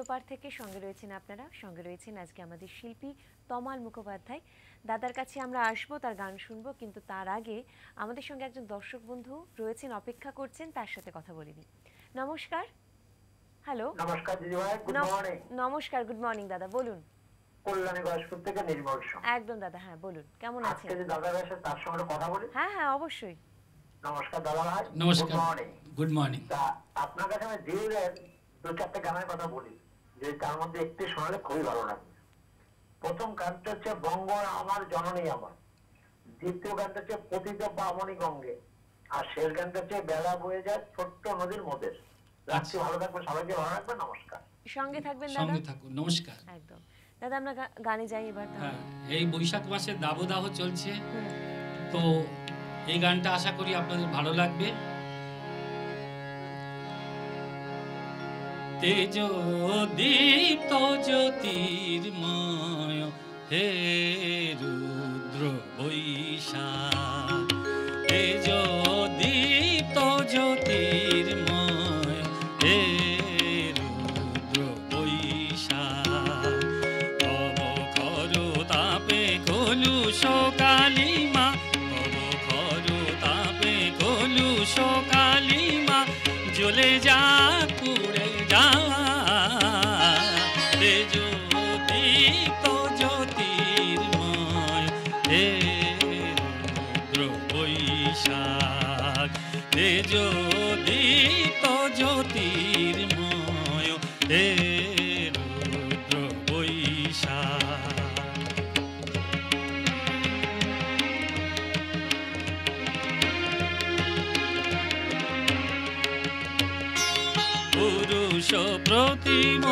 উল্টোপার থেকে সঙ্গে রয়েছেন আপনারা, সঙ্গে রয়েছেন আজকে আমাদের শিল্পী তমাল মুখোপাধ্যায়। দাদার কাছে আমরা আসবো, তার গান শুনবো, কিন্তু তার আগে আমাদের সঙ্গে একজন দর্শক বন্ধু রয়েছেন, অপেক্ষা করছেন, তার সাথে কথা বলে নিই। নমস্কার। হ্যালো। নমস্কার দিদিভাই, গুড মর্নিং। নমস্কার, গুড মর্নিং দাদা, বলুন। কল্যাণী গয়েশপুর থেকে নির্মল সাউ। একদম দাদা, হ্যাঁ বলুন, কেমন আছেন? আজকে যে দাদার এসে তার সঙ্গে কথা বলি। হ্যাঁ হ্যাঁ অবশ্যই। নমস্কার দাদা ভাই। নমস্কার, গুড মর্নিং। Good morning. তা আপনার কাছে আমি জিউরের দু চারটে গানের কথা বলি, যে তার মধ্যে একটি শোনালে খুবই ভালো লাগবে। প্রথম গানটা হচ্ছে বঙ্গ আমার জননী আমার, দ্বিতীয় গানটা হচ্ছে পতিত পাবনী গঙ্গে, আর শেষ গানটা হচ্ছে বেলা বয়ে যায় ছোট্ট নদীর মধ্যে। রাত্রি ভালো থাকবেন, সবাইকে ভালো রাখবেন, নমস্কার। সঙ্গে থাকবেন দাদা। সঙ্গে থাকুন, নমস্কার। একদম দাদা, আমরা গানে যাই এবার। হ্যাঁ, এই বৈশাখ মাসে দাবদাহ চলছে, তো এই গানটা আশা করি আপনাদের ভালো লাগবে। তেজ দীপ্ত জ্যোতির্ময় হে রুদ্র বৈশাখ, তেজ দীপ্ত জ্যোতির্ময় হে রুদ্র বৈশাখ, তব খর তাপে খলু সকালিমা, তব খর তাপে খলু সকালিমা, জ্বলে যা পুড়ে যা, তেজ দীপ্ত জ্যোতির্ময় হে রুদ্র বৈশাখ, তেজ দীপ্ত জ্যোতির্ময় হে রুদ্র বৈশাখ। পুরুষ প্রতিম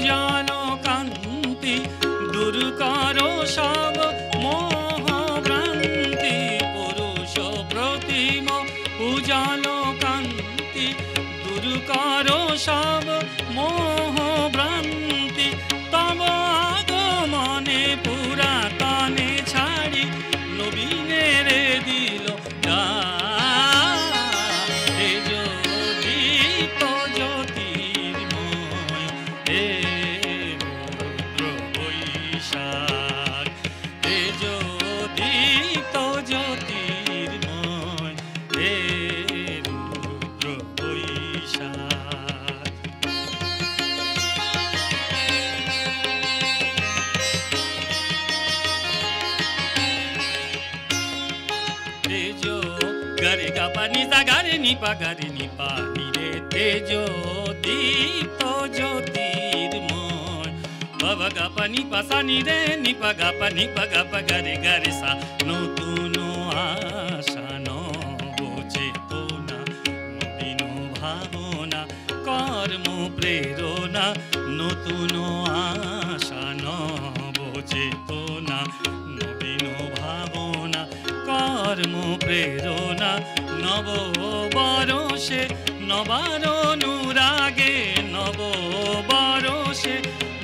জানো কান্তি, দূর করো সব মোহ ভ্রান্তি, পুরুষ প্রতিম উজালো কান্তি, দূর করো সব মোহ ভ্রান্তি, তব আগমনে পুরাতনে ছাড়ি নবীনের দিল নিপাগারে নিপা নিরে, তেজ দীপ্ত জ্যোতির্ময়, বাবা গাপা নিপা সা নিরে নিপা গাপা গারে গারে সা, নতুন আশা নব চেতনা, নবীন ভাবনা কর্ম প্রেরণা, নতুন আশা নব চেতনা, নবীন ভাবনা কর্ম প্রেরণা, নব বরষে নবার অনুরাগে, নব বরষে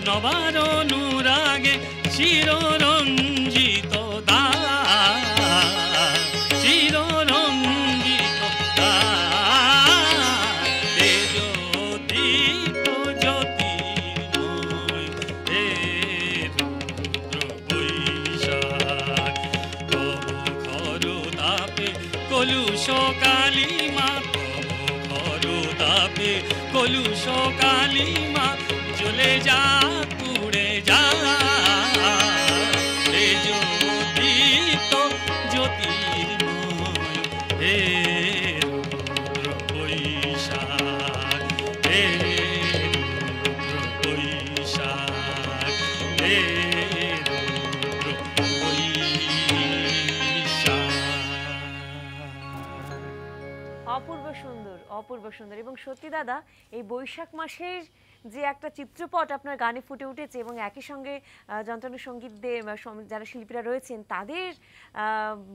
নবার অনুরাগে, চিররঞ্জিত দা, চিররঞ্জিত দা, তেজ দীপ্ত জ্যোতির্ময় হে রুদ্র বৈশাখ, তব খর তাপে কলুষ কালিমা, তব খর তাপে কলুষ কালিমা, জ্বলে যা পুড়ে যা, তেজ দীপ্ত জ্যোতির্ময় হে রুদ্র বৈশাখ, হে রুদ্র বৈশাখ, হে রুদ্র বৈশাখ। অপূর্ব সুন্দর, অপূর্ব সুন্দর। এবং সত্যি দাদা, এই বৈশাখ মাসের যে একটা চিত্রপট আপনার গানে ফুটে উঠেছে, এবং একই সঙ্গে যন্ত্রণা সঙ্গীতদের যারা শিল্পীরা রয়েছেন তাদের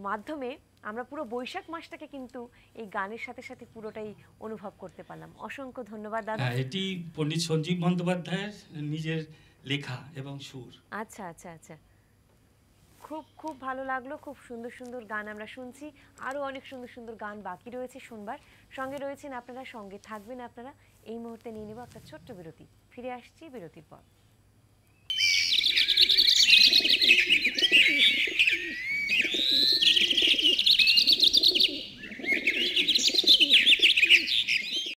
মাধ্যমে আমরা পুরো বৈশাখ মাসটাকে কিন্তু এই গানের সাথে সাথে পুরোটাই অনুভব করতে পারলাম। অসংখ্য ধন্যবাদ দাদা। এটি পণ্ডিত সঞ্জীব বন্দ্যোপাধ্যায়ের নিজের লেখা এবং সুর। আচ্ছা আচ্ছা আচ্ছা, খুব খুব ভালো লাগলো। খুব সুন্দর সুন্দর গান আমরা শুনছি, আরও অনেক সুন্দর সুন্দর গান বাকি রয়েছে শুনবার। সঙ্গে রয়েছেন আপনারা, সঙ্গে থাকবেন আপনারা। এই মুহূর্তে নিয়ে নেব একটা ছোট্ট বিরতি, ফিরে আসছি বিরতির পর।